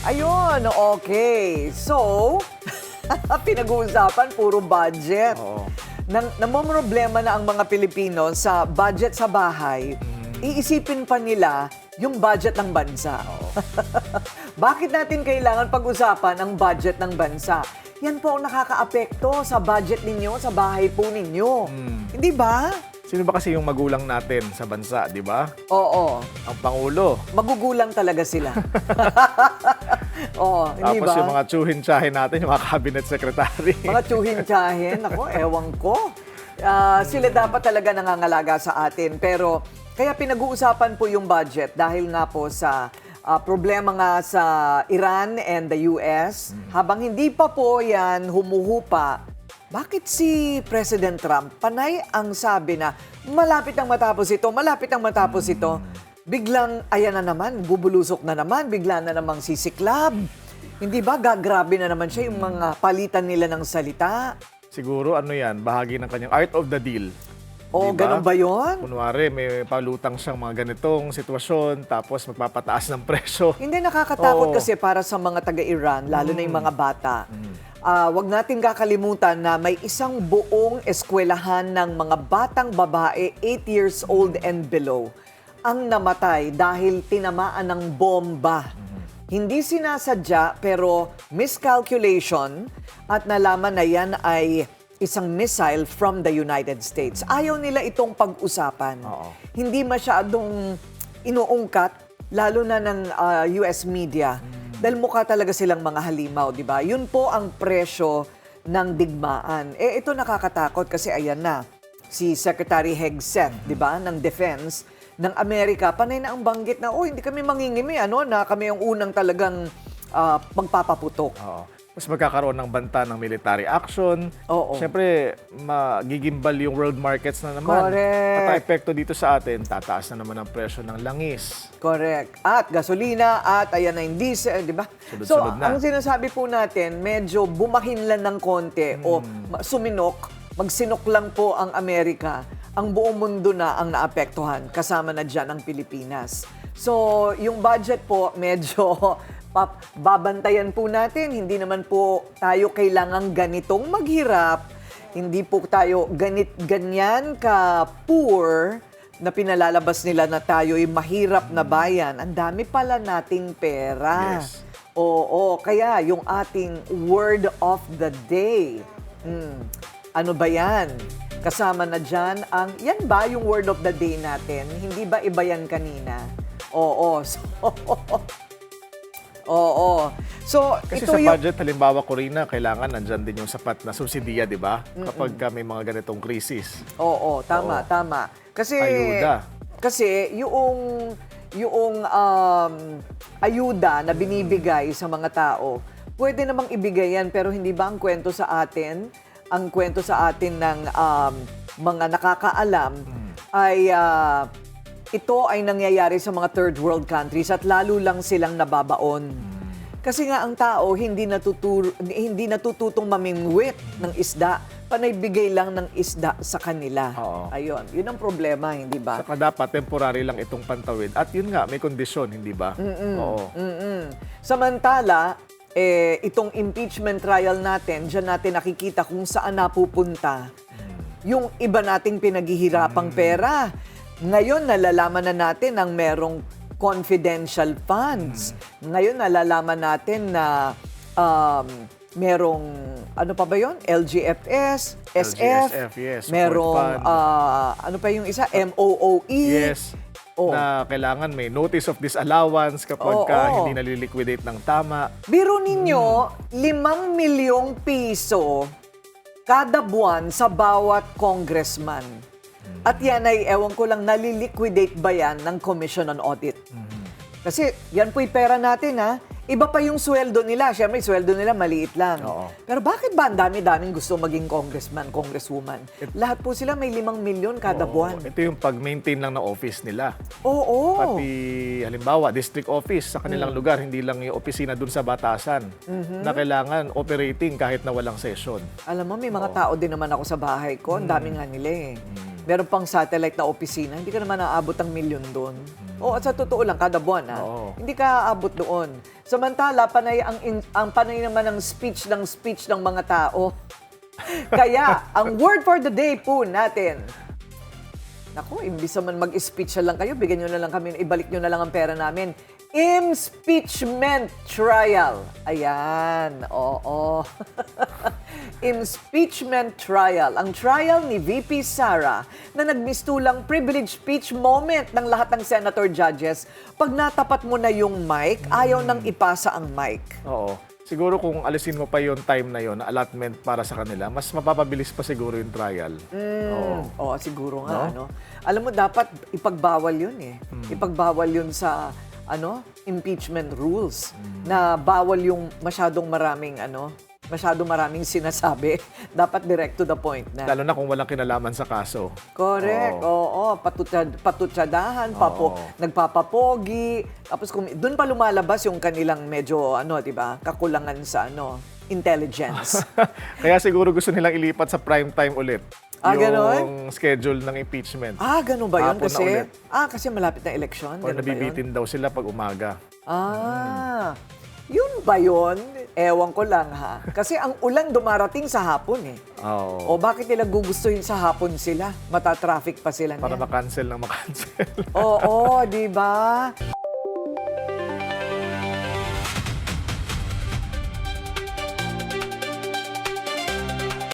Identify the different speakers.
Speaker 1: Ayun, okay. So, pinag-uusapan, puro budget.
Speaker 2: Oo.
Speaker 1: Namomroblema na ang mga Pilipino sa budget sa bahay. Iisipin pa nila yung budget ng bansa. Bakit natin kailangan pag-usapan ang budget ng bansa? Yan po ang nakakaapekto sa budget ninyo, sa bahay po ninyo. Hindi ba?
Speaker 2: Sino ba kasi yung magulang natin sa bansa, di ba?
Speaker 1: Oo.
Speaker 2: Ang Pangulo.
Speaker 1: Magugulang talaga sila. Oo, hindi
Speaker 2: Tapos
Speaker 1: ba?
Speaker 2: yung mga tsuhin-tsahin natin, yung mga cabinet secretary.
Speaker 1: Mga tsuhin-tsahin, ako, ewan ko. Sila dapat talaga nangangalaga sa atin. Pero kaya pinag-uusapan po yung budget dahil nga po sa problema nga sa Iran and the US. Habang hindi pa po yan humuhupa, bakit si President Trump panay ang sabi na malapit ang matapos ito, malapit ang matapos ito. Biglang, ayan na naman, bubulusok na naman, bigla na namang sisiklab. Hindi ba, gagrabe na naman siya yung mga palitan nila ng salita?
Speaker 2: Siguro ano yan, bahagi ng kanyang art of the deal.
Speaker 1: O,
Speaker 2: Di ba?
Speaker 1: ganun ba yun?
Speaker 2: Kunwari, may palutang siyang mga ganitong sitwasyon, tapos magpapataas ng presyo.
Speaker 1: Hindi, nakakatakot
Speaker 2: Oo.
Speaker 1: kasi para sa mga taga-Iran, lalo na yung mga bata. Wag natin kakalimutan na may isang buong eskwelahan ng mga batang babae, 8 years old and below, ang namatay dahil tinamaan ng bomba. Hindi sinasadya pero miscalculation at nalaman na yan ay isang missile from the United States. Ayaw nila itong pag-usapan.
Speaker 2: Oo.
Speaker 1: Hindi masyadong inuungkat, lalo na ng US media. Dahil mukha talaga silang mga halimaw, di ba? Yun po ang presyo ng digmaan. Ito nakakatakot kasi ayan na, si Secretary Hegseth, di ba, ng Defense ng Amerika, panay na ang banggit na, hindi kami mangingimi, na kami ang unang talagang magpapaputok.
Speaker 2: Oo. Mas magkakaroon ng banta ng military action.
Speaker 1: Oo.
Speaker 2: Siyempre, magigimbal yung world markets na naman.
Speaker 1: Correct.
Speaker 2: At epekto dito sa atin, tataas na naman ang presyo ng langis.
Speaker 1: Correct. At gasolina, at ayan na yung diesel, di ba? So,
Speaker 2: Sunod-sunod na.
Speaker 1: ang sinasabi po natin, medyo bumahin lang ng konti o suminok, magsinok lang po ang Amerika. Ang buong mundo na ang naapektuhan, kasama na dyan ang Pilipinas. So, yung budget po, medyo babantayan po natin. Hindi naman po tayo kailangang ganitong maghirap. Hindi po tayo ganyan ka-poor na pinalalabas nila na tayo'y mahirap na bayan. Ang dami pala nating pera.
Speaker 2: Yes.
Speaker 1: Oo, kaya yung ating word of the day. Ano ba yan? Kasama na dyan ang, yan ba yung word of the day natin? Hindi ba iba yan kanina? Oo. Oo. So,
Speaker 2: Kasi
Speaker 1: ito
Speaker 2: sa
Speaker 1: yung...
Speaker 2: budget, halimbawa, Corina, kailangan nandyan din yung sapat na subsidiya, di ba? Kapag may mga ganitong krisis.
Speaker 1: Oo, tama,
Speaker 2: Oo.
Speaker 1: tama. Kasi...
Speaker 2: Ayuda.
Speaker 1: Kasi yung ayuda na binibigay sa mga tao, pwede namang ibigay yan, pero hindi ba ang kwento sa atin, ang kwento sa atin ng mga nakakaalam ay ito ay nangyayari sa mga third world countries at lalo lang silang nababaon. Kasi nga ang tao hindi natututong mamingwit ng isda, panay bigay lang ng isda sa kanila.
Speaker 2: Oo.
Speaker 1: Ayun, yun ang problema, hindi ba?
Speaker 2: Saka dapat temporary lang itong pantawid. At yun nga, may kondisyon, hindi ba? Oo.
Speaker 1: Samantala, itong impeachment trial natin, dyan natin nakikita kung saan napupunta yung iba nating pinaghihirapang pera. Ngayon, nalalaman na natin ang merong confidential funds. Ngayon, nalalaman natin na merong, ano pa ba yun? LGFS, SF,
Speaker 2: LGSF, yes, support
Speaker 1: merong,
Speaker 2: fund.
Speaker 1: ano pa yung isa? MOOE.
Speaker 2: Yes.
Speaker 1: Oo.
Speaker 2: Na kailangan may notice of disallowance kapag
Speaker 1: Oo.
Speaker 2: hindi naliliquidate ng tama.
Speaker 1: Biro ninyo, 5 milyong piso kada buwan sa bawat congressman. At yan ay, ewan ko lang, naliliquidate ba yan ng Commission on Audit? Kasi yan po'y pera natin, ha? Iba pa yung sweldo nila. Siyempre, sweldo nila maliit lang.
Speaker 2: Oo.
Speaker 1: Pero bakit ba ang dami-daming gusto maging congressman, congresswoman? Lahat po sila may 5 milyon kada buwan.
Speaker 2: Ito yung pag-maintain lang ng office nila.
Speaker 1: Oo.
Speaker 2: Pati, halimbawa, district office sa kanilang lugar, hindi lang yung opisina dun sa batasan na kailangan operating kahit na walang session.
Speaker 1: Alam mo, may mga tao din naman ako sa bahay ko. Ang dami nga nila eh. Meron pang satellite na opisina, hindi ka naman naaabot ang milyon doon. O sa totoo lang, kada buwan,
Speaker 2: Oo.
Speaker 1: hindi ka aabot doon. Samantala, panay ang panay naman ng speech ng mga tao. Kaya, ang word for the day po natin, naku, imbis naman mag-speech na lang kayo, bigyan nyo na lang kami, ibalik nyo na lang ang pera namin. Impeachment trial. Ayan, oo. Impeachment trial. Ang trial ni VP Sara na nagmistulang privilege speech moment ng lahat ng senator judges. Pag natapat mo na yung mic, ayaw nang ipasa ang mic.
Speaker 2: Oo. Siguro kung alisin mo pa yung time na yon, allotment para sa kanila, mas mapapabilis pa siguro yung trial.
Speaker 1: Oo, siguro nga, no? Alam mo, dapat ipagbawal yun eh. Ipagbawal yun sa impeachment rules na bawal yung masyadong maraming sinasabi. Dapat direct to the point na.
Speaker 2: Lalo na kung walang kinalaman sa kaso.
Speaker 1: Correct. Oo. Patutsadahan, nagpapapogi. Tapos doon pa lumalabas yung kanilang medyo, di ba, kakulangan sa intelligence.
Speaker 2: Kaya siguro gusto nilang ilipat sa prime time ulit.
Speaker 1: Ganon?
Speaker 2: Yung schedule ng impeachment.
Speaker 1: Ganun ba yun?
Speaker 2: Hapon na ulit.
Speaker 1: Kasi malapit na eleksyon.
Speaker 2: Or
Speaker 1: Ganun ba yun?
Speaker 2: nabibitin daw sila pag umaga.
Speaker 1: Yun ba yun? Ewan ko lang ha. Kasi ang ulan dumarating sa hapon eh.
Speaker 2: Oo.
Speaker 1: O bakit nila gugustuhin sa hapon sila? Mata-traffic pa sila
Speaker 2: Para
Speaker 1: niyan.
Speaker 2: makancel ng makancel.
Speaker 1: Oo, di ba?